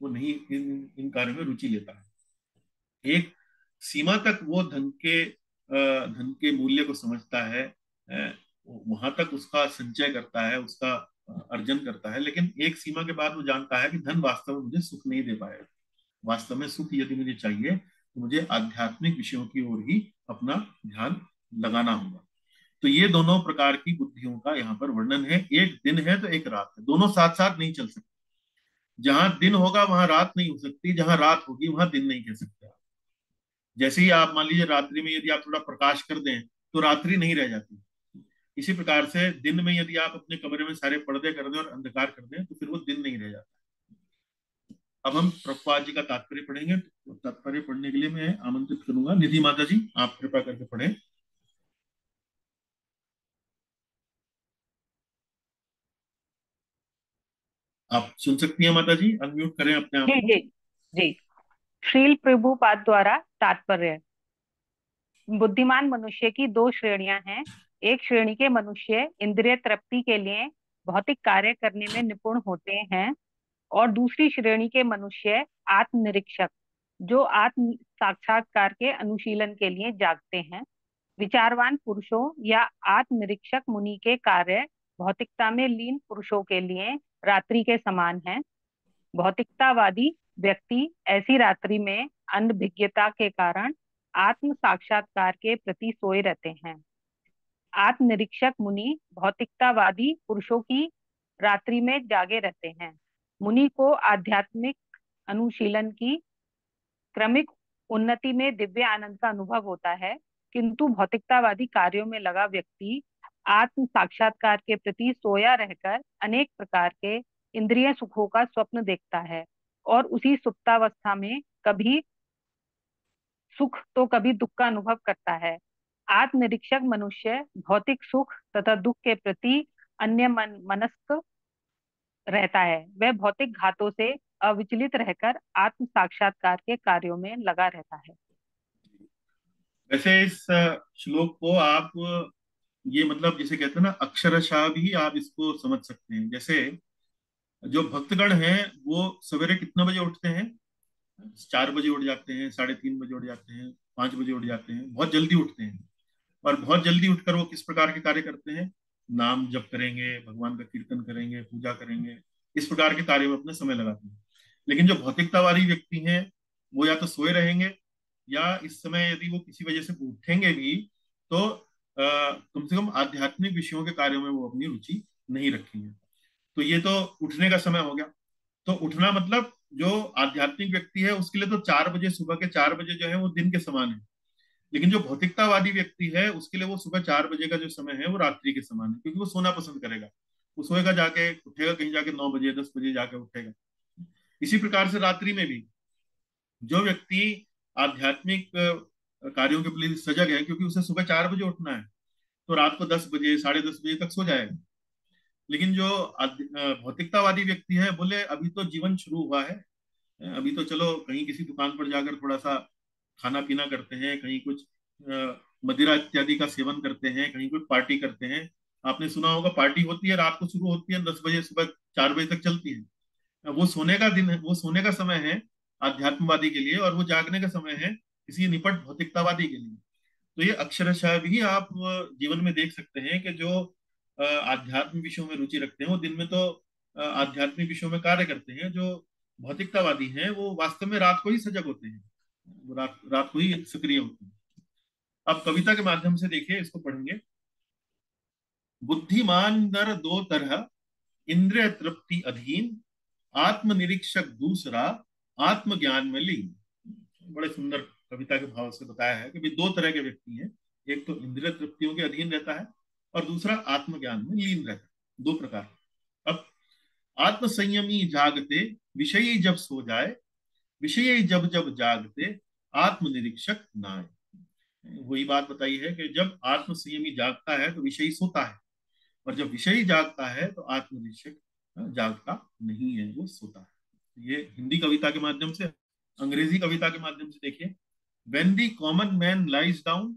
वो नहीं इन कार्यों में रुचि लेता है। एक सीमा तक वो धन के मूल्य को समझता है, वहां तक उसका संचय करता है, उसका अर्जन करता है, लेकिन एक सीमा के बाद वो जानता है कि धन वास्तव में मुझे सुख नहीं दे पाएगा। वास्तव में सुख यदि मुझे चाहिए तो मुझे आध्यात्मिक विषयों की ओर ही अपना ध्यान लगाना होगा। तो ये दोनों प्रकार की बुद्धियों का यहाँ पर वर्णन है। एक दिन है तो एक रात है, दोनों साथ साथ नहीं चल सकते। जहां दिन होगा वहां रात नहीं हो सकती, जहां रात होगी वहां दिन नहीं कह सकते आप। जैसे ही आप मान लीजिए रात्रि में यदि आप थोड़ा प्रकाश कर दें तो रात्रि नहीं रह जाती। इसी प्रकार से दिन में यदि आप अपने कमरे में सारे पर्दे कर दें और अंधकार कर दें तो फिर वो दिन नहीं रह जाता। अब हम प्रभुपाद जी का तात्पर्य पढ़ेंगे। तो तात्पर्य पढ़ने के लिए मैं आमंत्रित करूंगा निधि माता जी, आप कृपा करके पढ़ें। आप सुन सकती हैं माता जी, अनम्यूट करें अपने आप जी को। जी जी। श्रील प्रभुपाद द्वारा तात्पर्य। बुद्धिमान मनुष्य की दो श्रेणियां हैं। एक श्रेणी के मनुष्य इंद्रिय तृप्ति के लिए भौतिक कार्य करने में निपुण होते हैं, और दूसरी श्रेणी के मनुष्य आत्मनिरीक्षक, जो आत्म साक्षात्कार के अनुशीलन के लिए जागते हैं। विचारवान पुरुषों या आत्मनिरीक्षक मुनि के कार्य भौतिकता में लीन पुरुषों के लिए रात्रि के समान है। भौतिकतावादी व्यक्ति ऐसी रात्रि में अनभिज्ञता के कारण आत्म साक्षात्कार के प्रति सोए रहते हैं। आत्मनिरीक्षक मुनि भौतिकतावादी पुरुषों की रात्रि में जागे रहते हैं। मुनि को आध्यात्मिक अनुशीलन की क्रमिक उन्नति में दिव्य आनंद का अनुभव होता है, किंतु भौतिकतावादी कार्यों में लगा व्यक्ति आत्म साक्षात्कार के प्रति सोया रहकर अनेक प्रकार के इंद्रिय सुखों का स्वप्न देखता है, और उसी सुप्तावस्था में कभी सुख तो कभी दुख का अनुभव करता है। आत्मनिरीक्षक मनुष्य भौतिक सुख तथा दुख के प्रति अन्य मनस्क रहता है। वह भौतिक घातों से अविचलित रहकर आत्म साक्षात्कार के कार्यों में लगा रहता है। वैसे इस श्लोक को आप ये मतलब जिसे कहते हैं ना अक्षरशः भी आप इसको समझ सकते हैं। जैसे जो भक्तगण हैं वो सवेरे कितने बजे उठते हैं? 4 बजे उठ जाते हैं, 3:30 बजे उठ जाते हैं, 5 बजे उठ जाते हैं, बहुत जल्दी उठते हैं। और बहुत जल्दी उठकर वो किस प्रकार के कार्य करते हैं? नाम जप करेंगे, भगवान का कीर्तन करेंगे, पूजा करेंगे, इस प्रकार के कार्य में अपना समय लगाते हैं। लेकिन जो भौतिकतावादी व्यक्ति हैं वो या तो सोए रहेंगे, या इस समय यदि वो किसी वजह से उठेंगे भी तो कम से कम आध्यात्मिक विषयों के कार्यों में वो अपनी रुचि नहीं रखेंगे। तो ये तो उठने का समय हो गया। तो उठना मतलब जो आध्यात्मिक व्यक्ति है उसके लिए तो 4 बजे, सुबह के 4 बजे जो है वो दिन के समान है। लेकिन जो भौतिकतावादी व्यक्ति है उसके लिए वो सुबह 4 बजे का जो समय है वो रात्रि के समान है, क्योंकि वो सोना पसंद करेगा। वो सोएगा, जाके उठेगा कहीं जाके 9 बजे 10 बजे जाके उठेगा। इसी प्रकार से रात्रि में भी जो व्यक्ति आध्यात्मिक कार्यों के प्रति सजग है, क्योंकि उसे सुबह 4 बजे उठना है, तो रात को 10 बजे 10:30 बजे तक सो जाएगा। लेकिन जो भौतिकतावादी व्यक्ति है बोले अभी तो जीवन शुरू हुआ है, अभी तो चलो कहीं किसी दुकान पर जाकर थोड़ा सा खाना पीना करते हैं, कहीं कुछ मदिरा इत्यादि का सेवन करते हैं, कहीं कुछ पार्टी करते हैं। आपने सुना होगा पार्टी होती है रात को शुरू होती है, 10 बजे सुबह 4 बजे तक चलती है। वो सोने का दिन है, वो सोने का समय है आध्यात्मवादी के लिए, और वो जागने का समय है किसी निपट भौतिकतावादी के लिए। तो ये अक्षरशः भी आप जीवन में देख सकते हैं कि जो आध्यात्मिक विषयों में रुचि रखते हैं वो दिन में तो आध्यात्मिक विषयों में कार्य करते हैं, जो भौतिकतावादी हैं वो वास्तव में रात को ही सजग होते हैं, वो रात रात को ही सक्रिय होते हैं। अब कविता के माध्यम से देखिए, इसको पढ़ेंगे। बुद्धिमान नर दो तरह, इंद्रिय तृप्ति अधीन, आत्मनिरीक्षक दूसरा, आत्मज्ञान में लीन। बड़े सुंदर कविता के भाव से बताया है कि भी दो तरह के व्यक्ति हैं, एक तो इंद्रिय तृप्तियों के अधीन रहता है और दूसरा आत्मज्ञान में लीन रहता है, दो प्रकार। अब आत्मसंयमी जागते, विषयी जब सो जाए, विषयी जब जब जागते, आत्मनिरीक्षक नाए। वही बात बताई है कि जब आत्मसंयमी जागता है तो विषयी सोता है, और जब विषयी जागता है तो आत्मनिरीक्षक जागता नहीं है, वो सोता है। ये हिंदी कविता के माध्यम से। अंग्रेजी कविता के माध्यम से देखिए। When the common man lies down,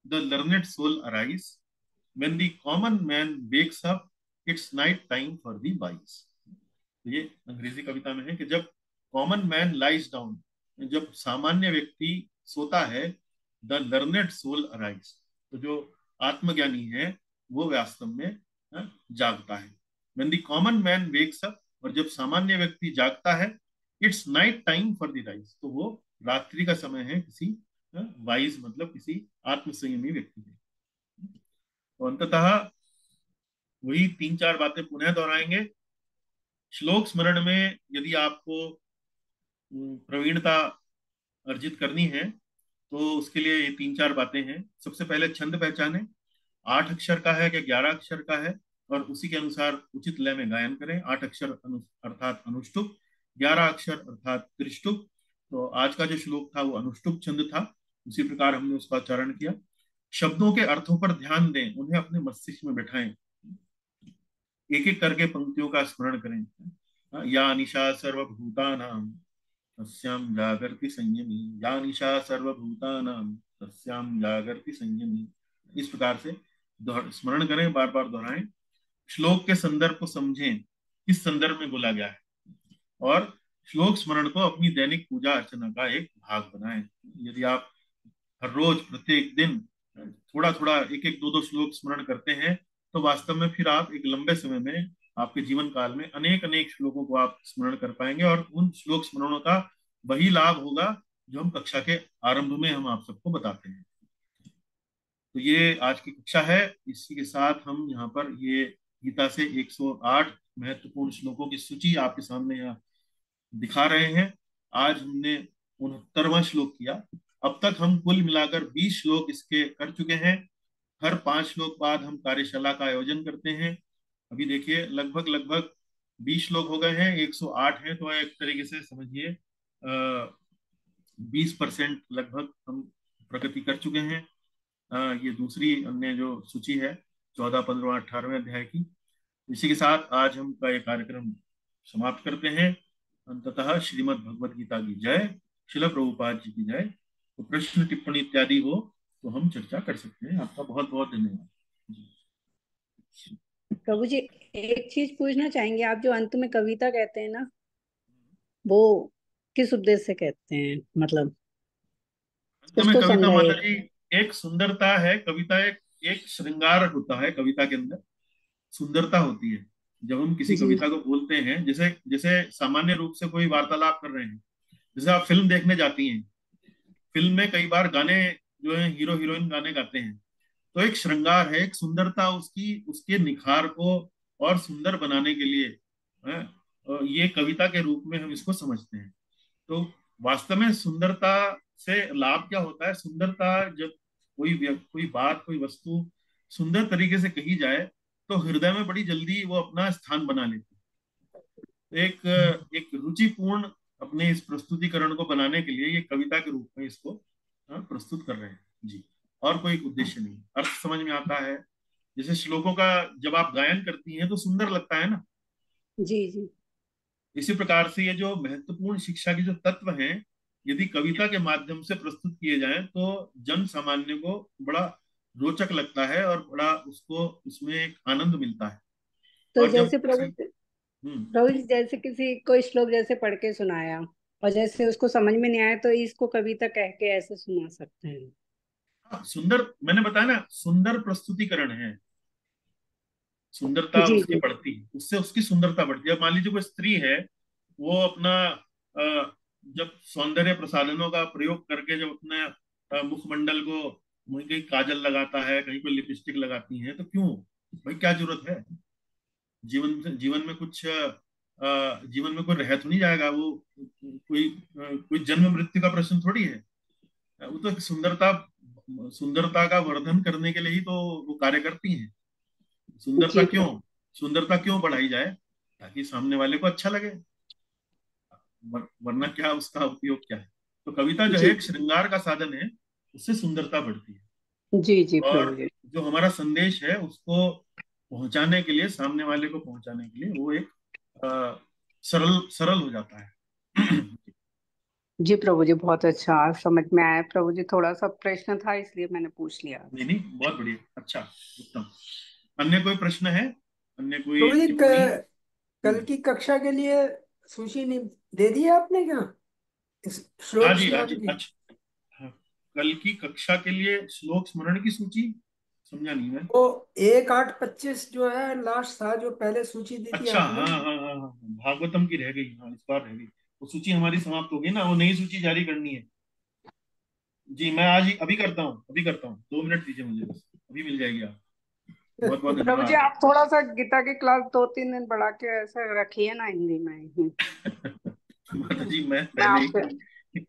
the learned soul arise. When the common man wakes up, it's night time for the wise. ये अंग्रेजी कविता में है कि जब कॉमन मैन लाइज डाउन, जब सामान्य व्यक्ति सोता है, द लर्नेड सोल अराइज, तो जो आत्मज्ञानी है वो वास्तव में जागता है। When the common man wakes up, और जब सामान्य व्यक्ति जागता है, it's night time for the rise, तो वो रात्रि का समय है किसी वाइज, मतलब किसी आत्मसंयमी व्यक्ति के। तो अंततः वही तीन चार बातें पुनः दोहराएंगे। श्लोक स्मरण में यदि आपको प्रवीणता अर्जित करनी है तो उसके लिए ये तीन चार बातें हैं। सबसे पहले छंद पहचाने, 8 अक्षर का है कि 11 अक्षर का है, और उसी के अनुसार उचित लय में गायन करें। 8 अक्षर अर्थात अनुष्टुप, 11 अक्षर अर्थात त्रिष्टुप। तो आज का जो श्लोक था वो अनुष्टुप छंद था, उसी प्रकार हमने उसका उच्चारण किया। शब्दों के अर्थों पर ध्यान दें, उन्हें अपने मस्तिष्क में बैठाएं, एक एक करके पंक्तियों का स्मरण करें। या निशा सर्वभूतानां तस्यां जागर्ति संयमी, या निशा सर्वभूतानां तस्यां जागर्ति संयमी। इस प्रकार से स्मरण करें, बार बार दोहराएं। श्लोक के संदर्भ को समझें, किस संदर्भ में बोला गया है, और श्लोक स्मरण को अपनी दैनिक पूजा अर्चना का एक भाग बनाएं। यदि आप हर रोज प्रत्येक दिन थोड़ा थोड़ा एक एक दो दो श्लोक स्मरण करते हैं तो वास्तव में फिर आप एक लंबे समय में, आपके जीवन काल में अनेक अनेक श्लोकों को आप स्मरण कर पाएंगे, और उन श्लोक स्मरणों का वही लाभ होगा जो हम कक्षा के आरंभ में हम आप सबको बताते हैं। तो ये आज की कक्षा है। इसी के साथ हम यहाँ पर ये गीता से 108 महत्वपूर्ण श्लोकों की सूची आपके सामने यहाँ दिखा रहे हैं। आज हमने 69वां श्लोक किया। अब तक हम कुल मिलाकर 20 श्लोक इसके कर चुके हैं। हर 5 श्लोक बाद हम कार्यशाला का आयोजन करते हैं। अभी देखिए लगभग लगभग 20 श्लोक हो गए हैं, 108 हैं, तो एक तरीके से समझिए 20% लगभग हम प्रगति कर चुके हैं। ये दूसरी अन्य जो सूची है 14, 15, 18वें अध्याय की। इसी के साथ आज हम का ये कार्यक्रम समाप्त करते हैं। अंततः श्रीमद् भगवद गीता की जय, श्रील प्रभुपाद जी की जय। तो प्रश्न टिप्पणी इत्यादि हो तो हम चर्चा कर सकते हैं। आपका बहुत बहुत धन्यवाद। प्रभु जी, एक चीज पूछना चाहेंगे, आप जो अंत में कविता कहते हैं ना, वो किस उद्देश्य से कहते हैं, मतलब अंत में उसको कविता माता समझाइए। जी एक सुंदरता है। कविता एक श्रृंगार होता है, कविता के अंदर सुंदरता होती है। जब हम किसी जी कविता को बोलते हैं, जैसे जैसे सामान्य रूप से कोई वार्तालाप कर रहे हैं, जैसे आप फिल्म देखने जाती हैं, फिल्म में कई बार गाने जो है हीरो हीरोइन गाने गाते हैं, तो एक श्रृंगार है, एक सुंदरता, उसकी उसके निखार को और सुंदर बनाने के लिए है, ये कविता के रूप में हम इसको समझते हैं। तो वास्तव में सुंदरता से लाभ क्या होता है? सुंदरता जब कोई बात, कोई वस्तु सुंदर तरीके से कही जाए तो हृदय में बड़ी जल्दी वो अपना स्थान बना लेती है। एक रुचिपूर्ण अपने इस प्रस्तुतिकरण को बनाने के लिए ये कविता के रूप में इसको प्रस्तुत कर रहे हैं जी। और कोई उद्देश्य नहीं, अर्थ समझ में आता है। जैसे श्लोकों का जब आप गायन करती हैं तो सुंदर लगता है ना। जी जी। इसी प्रकार से ये जो महत्वपूर्ण शिक्षा के जो तत्व हैं, यदि कविता के माध्यम से प्रस्तुत किए जाएं तो जन सामान्य को बड़ा रोचक लगता है और बड़ा उसको उसमें एक आनंद मिलता है। तो और जब जैसे प्रभु जी, जैसे किसी कोई श्लोक जैसे पढ़ के सुनाया और जैसे उसको समझ में नहीं आया तो इसको कविता कह के ऐसे सुना सकते हैं। हाँ, सुंदर, मैंने बताया ना, सुंदर प्रस्तुतिकरण है, सुंदरता जी उसकी जी बढ़ती है, उससे उसकी सुंदरता बढ़ती है। अब मान लीजिए कोई स्त्री है, वो अपना जब सौंदर्य प्रसाधनों का प्रयोग करके जब अपने मुखमंडल को, कहीं काजल लगाता है, कहीं कोई लिपस्टिक लगाती है, तो क्यों भाई, क्या जरूरत है? जीवन में कुछ जीवन में कोई रह तो नहीं जाएगा वो, कोई जन्म मृत्यु का प्रश्न थोड़ी है। वो तो एक सुंदरता का वर्धन करने के लिए ही तो वो कार्य करती हैं। सुंदरता जी क्यों, सुंदरता क्यों बढ़ाई जाए? ताकि सामने वाले को अच्छा लगे, वरना क्या उसका उपयोग क्या है? तो कविता जो है जी एक श्रृंगार का साधन है, उससे सुंदरता बढ़ती है। जी जी प्रभु और जी। जो हमारा संदेश है उसको पहुंचाने के लिए, सामने वाले को पहुंचाने के लिए, वो एक सरल सरल हो जाता है। जी प्रभु जी, बहुत अच्छा, समझ में आया प्रभु जी। थोड़ा सा प्रश्न था इसलिए मैंने पूछ लिया नहीं आपसे। नहीं, बहुत बढ़िया, अच्छा, उत्तम। अन्य कोई प्रश्न है? अन्य कोई प्रभु जी, टिप्पणी? कल की कक्षा के लिए सूची नहीं दे दी है आपने क्या, इस हाँ श्लोक जी, हाँ स्मरण जी, की? अच्छा। हाँ, कल की कक्षा के लिए श्लोक स्मरण की सूची, समझा नहीं मैं। वो 1-8-25 जो है लास्ट था, जो पहले सूची दी थी अच्छा, आपने। हाँ हाँ हाँ हाँ हाँ, भागवतम की रह गई, हाँ, इस बार रह गई। वो सूची हमारी समाप्त हो गई ना, वो नई सूची जारी करनी है। जी, मैं आज ही अभी करता हूँ, अभी करता हूँ, 2 मिनट दीजिए मुझे बस, अभी मिल जाएगी आप। बहुत बहुत प्रभु जी, धन्यवाद। आप थोड़ा सा गीता की क्लास 2-3 दिन बढ़ा के ऐसे रखिए ना हिंदी में ही। माता जी, मैं मैं पहले आपसे ही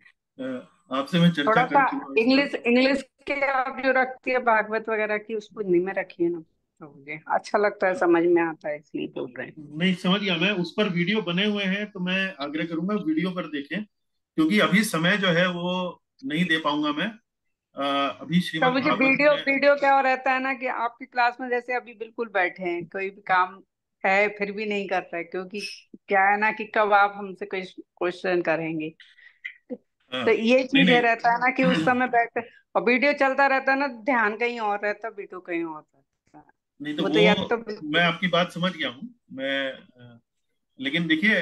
आपसे मैं चर्चा थोड़ा कर सा चुका हूँ इस पर। इंग्लिश इंग्लिश के आप जो रखती है भागवत वगैरह की, उसको हिंदी में रखिए ना प्रभु जी, अच्छा लगता है, समझ में आता है, इसलिए बोल रहे हैं। नहीं, समझ गया मैं, उस पर वीडियो बने हुए हैं, तो मैं आग्रह करूंगा वीडियो पर देखें, क्योंकि अभी समय जो है वो नहीं दे पाऊंगा मैं। अभी श्रीमद् प्रभु जी, भागवत वीडियो में। वीडियो क्या हो रहता है ना कि आपकी क्लास में जैसे अभी बिल्कुल बैठे हैं, कोई भी काम है फिर भी नहीं कर रहे, क्योंकि क्या है ना कि कब आप हमसे कोई क्वेश्चन करेंगे। हाँ, तो ये नहीं चीज है, रहता है ना कि उस नहीं समय बैठे और वीडियो चलता रहता है ना, ध्यान कहीं और रहता है, वीडियो कहीं और रहता है। नहीं, तो वो तो वो या तो मैं आपकी बात समझ गया हूँ मैं, लेकिन देखिए,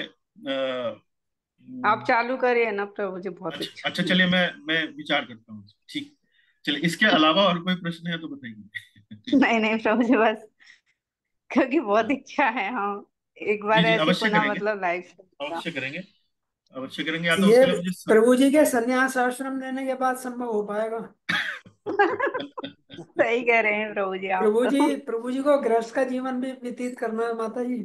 आप चालू करिए ना प्रभु जी, बहुत अच्छा अच्छा, अच्छा। चलिए, मैं विचार करता हूँ, ठीक। चलिए, इसके अलावा और कोई प्रश्न है तो बताइए। नहीं नहीं प्रभु जी, बस क्योंकि बहुत इच्छा है, हाँ, एक जी बार जी, ऐसे अवश्य पुनः करेंगे, मतलब लाइव का। अवश्य करेंगे, अवश्य करेंगे, या तो ये उसके लिए मुझे प्रभु जी के संन्यास आश्रम लेने के बाद संभव हो पाएगा? सही कह रहे हैं प्रभु जी आप तो। प्रभु जी को गृहस्थ का जीवन भी व्यतीत करना है माता जी,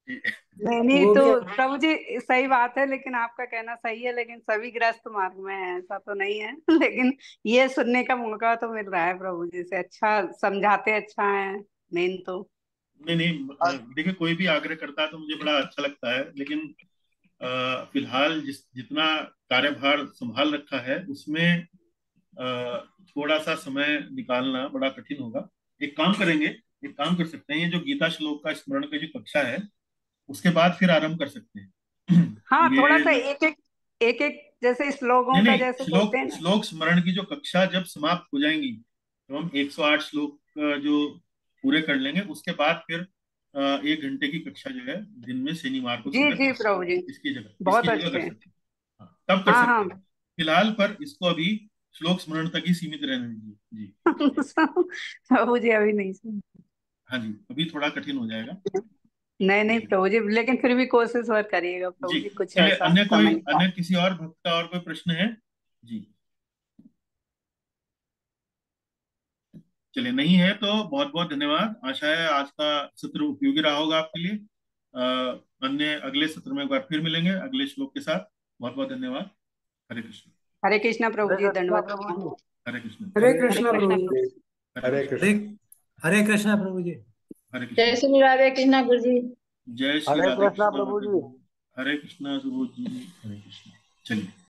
नहीं नहीं, वो तो भी। प्रभु जी सही बात है, लेकिन आपका कहना सही है, लेकिन सभी गृहस्थ मार्ग में है ऐसा तो नहीं है। लेकिन ये सुनने का मौका तो मिल रहा है प्रभु जी से, अच्छा समझाते, अच्छा है मेन तो। नहीं नहीं, और देखिए, कोई भी आग्रह करता है तो मुझे बड़ा अच्छा लगता है, लेकिन फिलहाल जितना कार्यभार संभाल रखा है उसमें थोड़ा सा समय निकालना बड़ा कठिन होगा। एक काम करेंगे, एक काम कर सकते हैं, ये जो गीता श्लोक का स्मरण की जो कक्षा है, उसके बाद फिर आरंभ कर सकते हैं। हाँ, थोड़ा ये सा एक एक जैसे श्लोकों नहीं का नहीं, जैसे बोलते श्लोक हैं ना। श्लोक स्मरण की जो कक्षा जब समाप्त हो जाएंगी, तो हम 108 श्लोक जो पूरे कर लेंगे, उसके बाद फिर 1 घंटे की कक्षा जो है दिन में शनिवार को जी सुबह जी कर सकते प्रभु हैं, जी, बहुत इसकी जगह कर अच्छे। सकते हैं। हाँ, तब कर हाँ सकते हाँ। हैं। फिलहाल पर इसको अभी श्लोक स्मरण तक ही सीमित रहने दीजिए जी। प्रभु जी अभी नहीं सुन। हाँ जी, अभी थोड़ा कठिन हो जाएगा नहीं नहीं जी। प्रभु जी, लेकिन फिर भी कोशिश और करिएगा जी, प्रभु जी, कुछ चलिए, ऐसा समय निकाल। अन्य किसी और भक्त का और कोई प्रश्न है? जी, चलिए, नहीं है तो बहुत बहुत धन्यवाद। आशा है आज का सत्र उपयोगी रहा होगा आपके लिए। अन्य अगले सत्र में एक बार फिर मिलेंगे अगले श्लोक के साथ। बहुत बहुत धन्यवाद। हरे कृष्ण। हरे कृष्णा प्रभु हरे जी, कृष्णा दंडवत प्रभु जी। हरे कृष्ण। हरे हरे हरे कृष्णा कृष्णा प्रभु कृष्णा जी। प्रभु। हरे हरे कृष्ण। हरे कृष्ण। हरे कृष्णा प्रभु जी। हरे जय कृष्ण। श्री राधे कृष्णा गुरु जी। जय श्री हरे राधे कृष्णा कृष्ण प्रभु माता जी। जी। हरे कृष्णा सुबोध जी। हरे कृष्ण। चलिए।